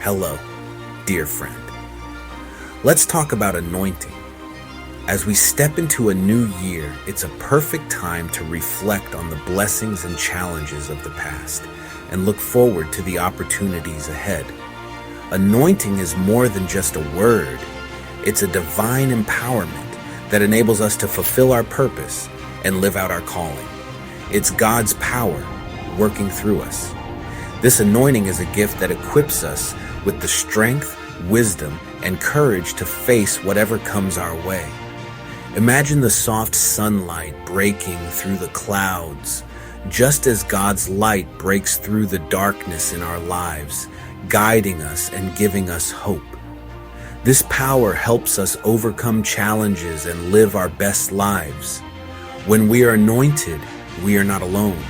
Hello, dear friend. Let's talk about anointing. As we step into a new year, it's a perfect time to reflect on the blessings and challenges of the past and look forward to the opportunities ahead. Anointing is more than just a word. It's a divine empowerment that enables us to fulfill our purpose and live out our calling. It's God's power working through us. This anointing is a gift that equips us with the strength, wisdom, and courage to face whatever comes our way. Imagine the soft sunlight breaking through the clouds, just as God's light breaks through the darkness in our lives, guiding us and giving us hope. This power helps us overcome challenges and live our best lives. When we are anointed, we are not alone.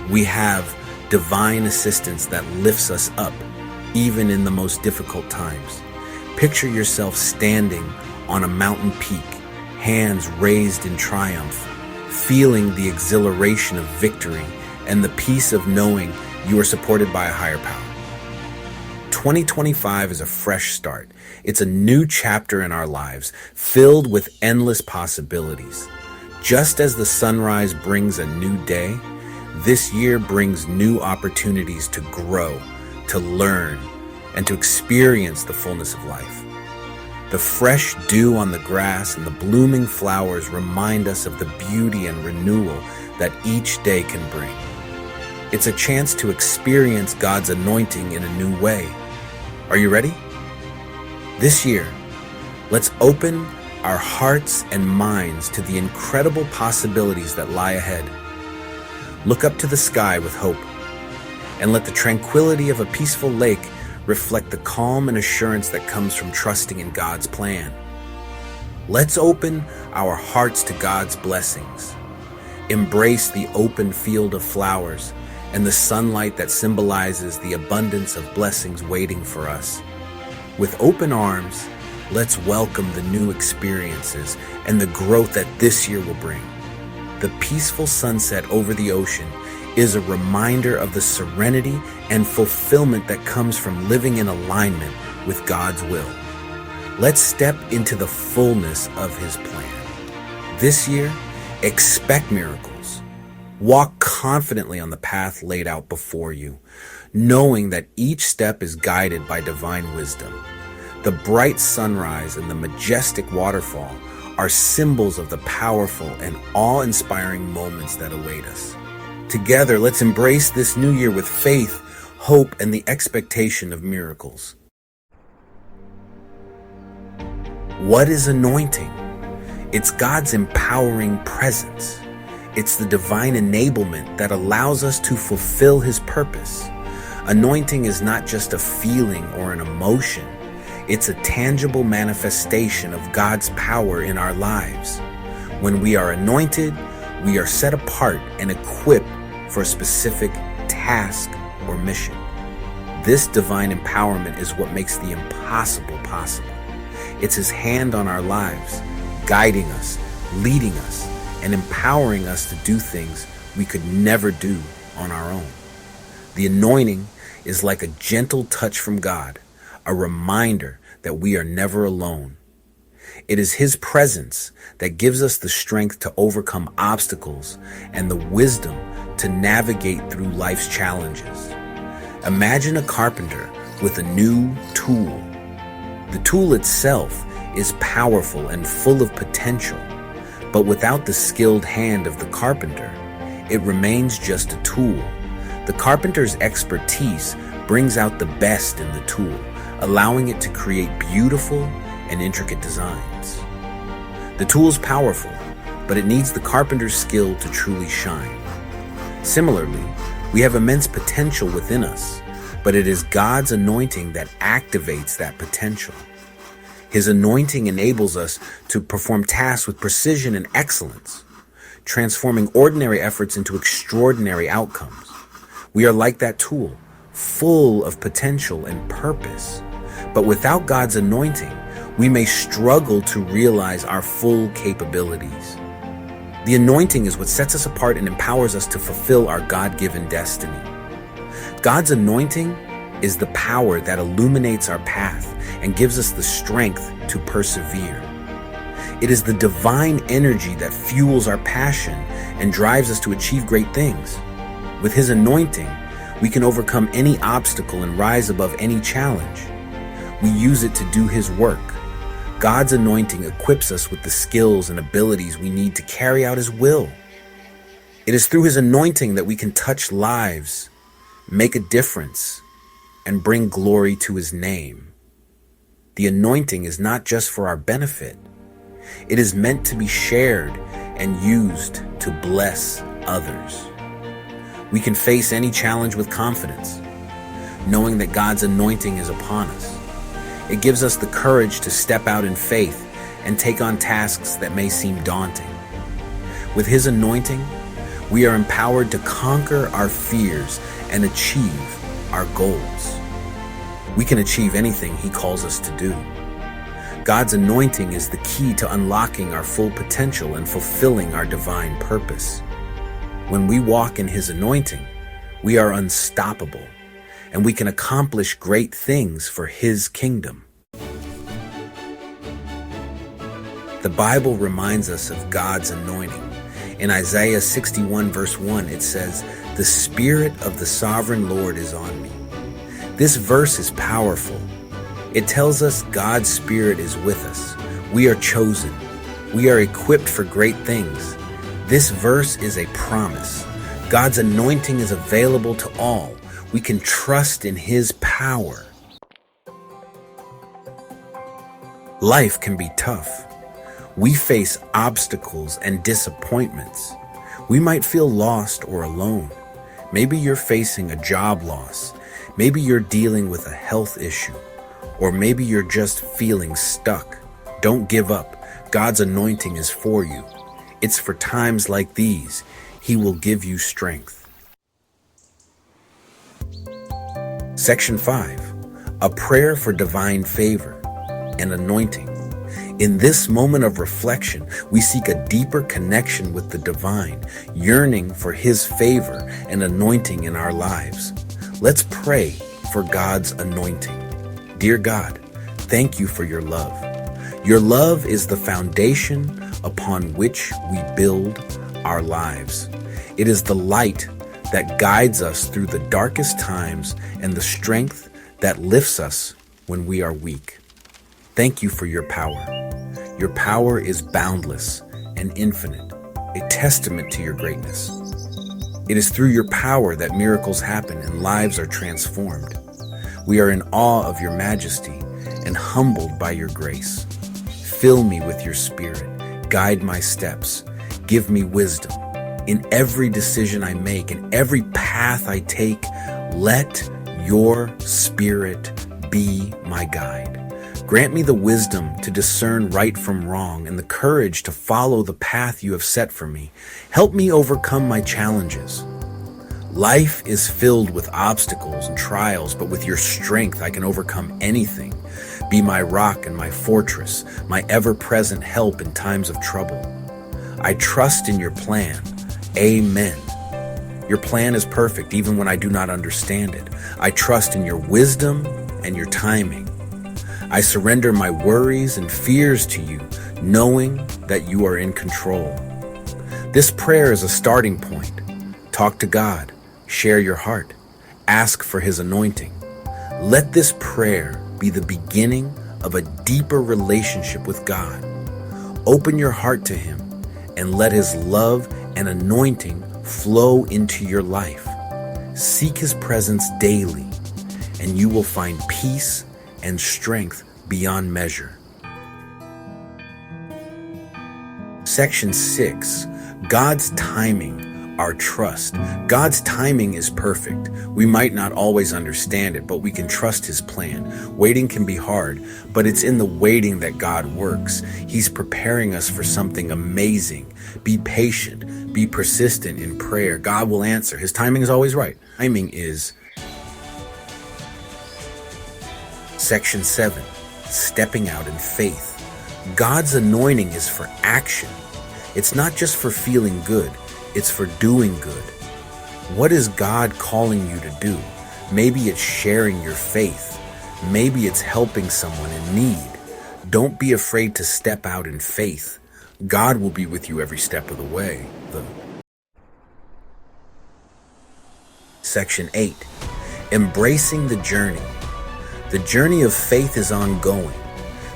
We have divine assistance that lifts us up, even in the most difficult times. Picture yourself standing on a mountain peak, hands raised in triumph, feeling the exhilaration of victory and the peace of knowing you are supported by a higher power. 2025 is a fresh start. It's a new chapter in our lives, filled with endless possibilities. Just as the sunrise brings a new day, this year brings new opportunities to grow, to learn, and to experience the fullness of life. The fresh dew on the grass and the blooming flowers remind us of the beauty and renewal that each day can bring. It's a chance to experience God's anointing in a new way. Are you ready? This year, let's open our hearts and minds to the incredible possibilities that lie ahead. Look up to the sky with hope, and let the tranquility of a peaceful lake reflect the calm and assurance that comes from trusting in God's plan. Let's open our hearts to God's blessings. Embrace the open field of flowers and the sunlight that symbolizes the abundance of blessings waiting for us. With open arms, let's welcome the new experiences and the growth that this year will bring. The peaceful sunset over the ocean is a reminder of the serenity and fulfillment that comes from living in alignment with God's will. Let's step into the fullness of His plan. This year, expect miracles. Walk confidently on the path laid out before you, knowing that each step is guided by divine wisdom. The bright sunrise and the majestic waterfall are symbols of the powerful and awe-inspiring moments that await us. Together, let's embrace this new year with faith, hope, and the expectation of miracles. What is anointing? It's God's empowering presence. It's the divine enablement that allows us to fulfill His purpose. Anointing is not just a feeling or an emotion. It's a tangible manifestation of God's power in our lives. When we are anointed, we are set apart and equipped for a specific task or mission. This divine empowerment is what makes the impossible possible. It's His hand on our lives, guiding us, leading us, and empowering us to do things we could never do on our own. The anointing is like a gentle touch from God, a reminder that we are never alone. It is His presence that gives us the strength to overcome obstacles and the wisdom to navigate through life's challenges. Imagine a carpenter with a new tool. The tool itself is powerful and full of potential, but without the skilled hand of the carpenter, it remains just a tool. The carpenter's expertise brings out the best in the tool, allowing it to create beautiful and intricate designs. The tool is powerful, but it needs the carpenter's skill to truly shine. Similarly, we have immense potential within us, but it is God's anointing that activates that potential. His anointing enables us to perform tasks with precision and excellence, transforming ordinary efforts into extraordinary outcomes. We are like that tool, full of potential and purpose. But without God's anointing, we may struggle to realize our full capabilities. The anointing is what sets us apart and empowers us to fulfill our God-given destiny. God's anointing is the power that illuminates our path and gives us the strength to persevere. It is the divine energy that fuels our passion and drives us to achieve great things. With His anointing, we can overcome any obstacle and rise above any challenge. We use it to do His work. God's anointing equips us with the skills and abilities we need to carry out His will. It is through His anointing that we can touch lives, make a difference, and bring glory to His name. The anointing is not just for our benefit. It is meant to be shared and used to bless others. We can face any challenge with confidence, knowing that God's anointing is upon us. It gives us the courage to step out in faith and take on tasks that may seem daunting. With His anointing, we are empowered to conquer our fears and achieve our goals. We can achieve anything He calls us to do. God's anointing is the key to unlocking our full potential and fulfilling our divine purpose. When we walk in His anointing, we are unstoppable, and we can accomplish great things for His kingdom. The Bible reminds us of God's anointing. In Isaiah 61 verse 1, it says, "The Spirit of the Sovereign Lord is on me." This verse is powerful. It tells us God's Spirit is with us. We are chosen. We are equipped for great things. This verse is a promise. God's anointing is available to all. We can trust in His power. Life can be tough. We face obstacles and disappointments. We might feel lost or alone. Maybe you're facing a job loss. Maybe you're dealing with a health issue. Or maybe you're just feeling stuck. Don't give up. God's anointing is for you. It's for times like these. He will give you strength. Section 5. A prayer for divine favor and anointing. In this moment of reflection, we seek a deeper connection with the divine, yearning for His favor and anointing in our lives. Let's pray for God's anointing. Dear God, thank you for your love. Your love is the foundation upon which we build our lives. It is the light that guides us through the darkest times and the strength that lifts us when we are weak. Thank you for your power. Your power is boundless and infinite, a testament to your greatness. It is through your power that miracles happen and lives are transformed. We are in awe of your majesty and humbled by your grace. Fill me with your Spirit. Guide my steps. Give me wisdom. In every decision I make, in every path I take, let your Spirit be my guide. Grant me the wisdom to discern right from wrong and the courage to follow the path you have set for me. Help me overcome my challenges. Life is filled with obstacles and trials, but with your strength I can overcome anything. Be my rock and my fortress, my ever-present help in times of trouble. I trust in your plan. Amen. Your plan is perfect even when I do not understand it. I trust in your wisdom and your timing. I surrender my worries and fears to you, knowing that you are in control. This prayer is a starting point. Talk to God. Share your heart. Ask for His anointing. Let this prayer be the beginning of a deeper relationship with God. Open your heart to Him and let His love and anointing flow into your life. Seek His presence daily, and you will find peace and strength beyond measure. Section 6. God's timing, our trust. God's timing is perfect. We might not always understand it, but we can trust His plan. Waiting can be hard, but it's in the waiting that God works. He's preparing us for something amazing. Be patient. Be persistent in prayer. God will answer. His timing is always right. Timing is Section 7, stepping out in faith. God's anointing is for action. It's not just for feeling good, it's for doing good. What is God calling you to do? Maybe it's sharing your faith. Maybe it's helping someone in need. Don't be afraid to step out in faith. God will be with you every step of the way. Section 8. Embracing the journey. The journey of faith is ongoing.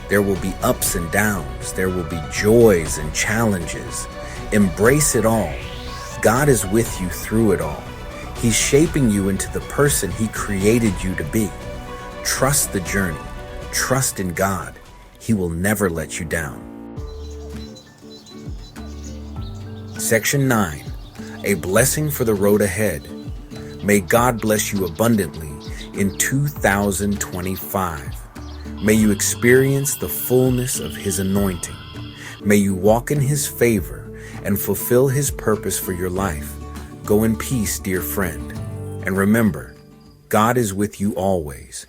There will be ups and downs. There will be joys and challenges. Embrace it all. God is with you through it all. He's shaping you into the person He created you to be. Trust the journey. Trust in God. He will never let you down. Section 9. A blessing for the road ahead. May God bless you abundantly in 2025. May you experience the fullness of His anointing. May you walk in His favor and fulfill His purpose for your life. Go in peace, dear friend. And remember, God is with you always.